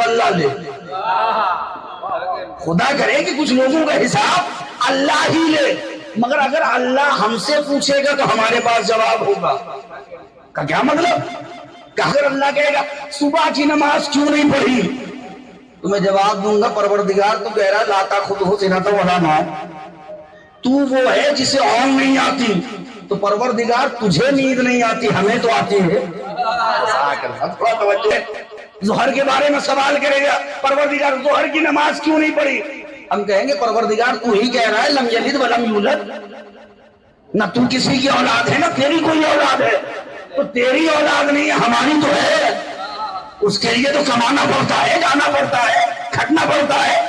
اللہ لے، خدا کرے کہ کچھ لوگوں کا حساب اللہ ہی لے، مگر اگر اللہ ہم سے پوچھے گا تو ہمارے پاس جواب ہوگا۔ کا کیا مطلب؟ کہ اگر اللہ کہے گا صبح کی نماز کیوں نہیں پڑھی تو میں جواب دوں گا پروردگار تو کہہ رہا لاتا خود ہو سنتا ولا نام، تو وہ ہے جسے اونگ نہیں آتی، تو پروردگار تجھے نیند نہیں آتی، ہمیں تو آتی ہے۔ تھوڑا توجہ، ظہر کے بارے میں سوال کرے گا پروردگار ظہر کی نماز کیوں نہیں پڑھی، ہم کہیں گے پروردگار تو ہی کہہ رہا ہے لم یلد ولم یولد، نہ تو کسی کی اولاد ہے نہ تیری کوئی اولاد ہے، تو تیری اولاد نہیں ہے ہماری تو ہے، اس کے لیے تو کمانا پڑتا ہے، جانا پڑتا ہے، کھٹنا پڑتا ہے۔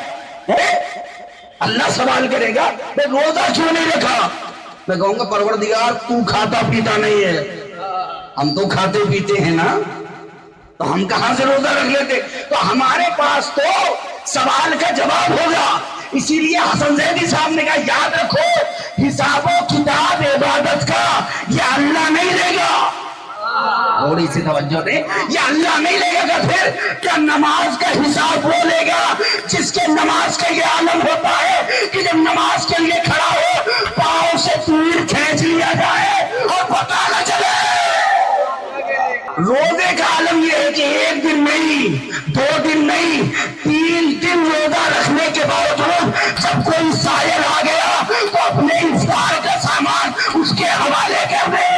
اللہ سوال کرے گا میں روزہ کیوں نہیں رکھا، میں کہوں گا پروردگار تو کھاتا پیتا نہیں ہے، ہم تو کھاتے پیتے ہیں نا، تو ہم کہاں سے روزہ رکھ لیتے، تو ہمارے پاس تو سوال کا جواب ہوگا۔ اسی لیے حسن زیدی صاحب نے کہا یاد رکھو حساب و کتاب عبادت کا یہ اللہ نہیں لے گا، تھوڑی سی توجہ دیں، یہ اللہ نہیں لے گا، پھر کیا نماز کا حساب وہ لے گا جس کے نماز کا یہ عالم ہوتا ہے کہ جب نماز کے لیے کھڑا ہو پاؤں سے تیر کھینچ لیا جائے اور پتہ نہ چلے۔ روزے کا عالم یہ ہے کہ ایک دن نہیں، 2 دن نہیں، 3 دن روزہ رکھنے کے باوجود جب کوئی سائل آ گیا تو اپنے افطار کا سامان اس کے حوالے کر دے۔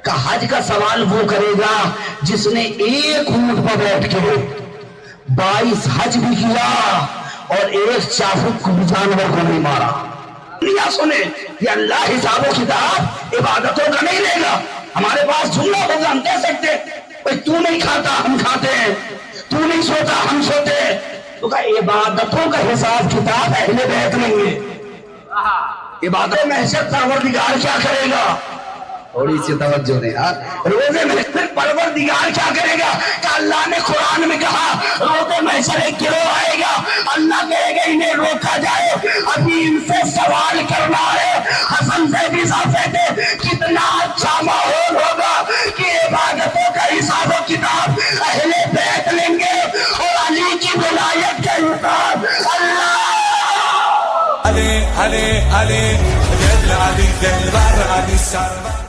کہ حج کا سوال وہ کرے گا جس نے ایک اونٹ پر بیٹھ کے 22 حج بھی کیا اور ایک چابک جانور کو نہیں مارا۔ یا سنے یہ اللہ حساب و کتاب عبادتوں کا نہیں لے گا، ہمارے پاس جملہ ہوگا ہم کہہ سکتے بھئی تو نہیں کھاتا ہم کھاتے ہیں، تو نہیں سوتا ہم سوتے ہیں، تو کہ عبادتوں کا حساب کتاب اہل بیت نہیں ہے۔ عبادت محشر پروردگار کیا کرے گا، تھوڑی سی توجہ دیں یار، روزے محشر پروردگار کیا کرے گا کہ اللہ نے قرآن میں کہا روزے محشر ایک گروہ آئے گا، اللہ کہے گا انہیں روکا جائے، ابھی ان سے سوال کرنا ہے۔ حسن زیدی صاحب کہتے کتنا اچھا ماحول ہوگا کہ عبادتوں کا حساب و کتاب اہل بیت لیں گے اور علی کی ولایت کا حساب اللہ۔ علی علی علی جل علی جل بر علی سر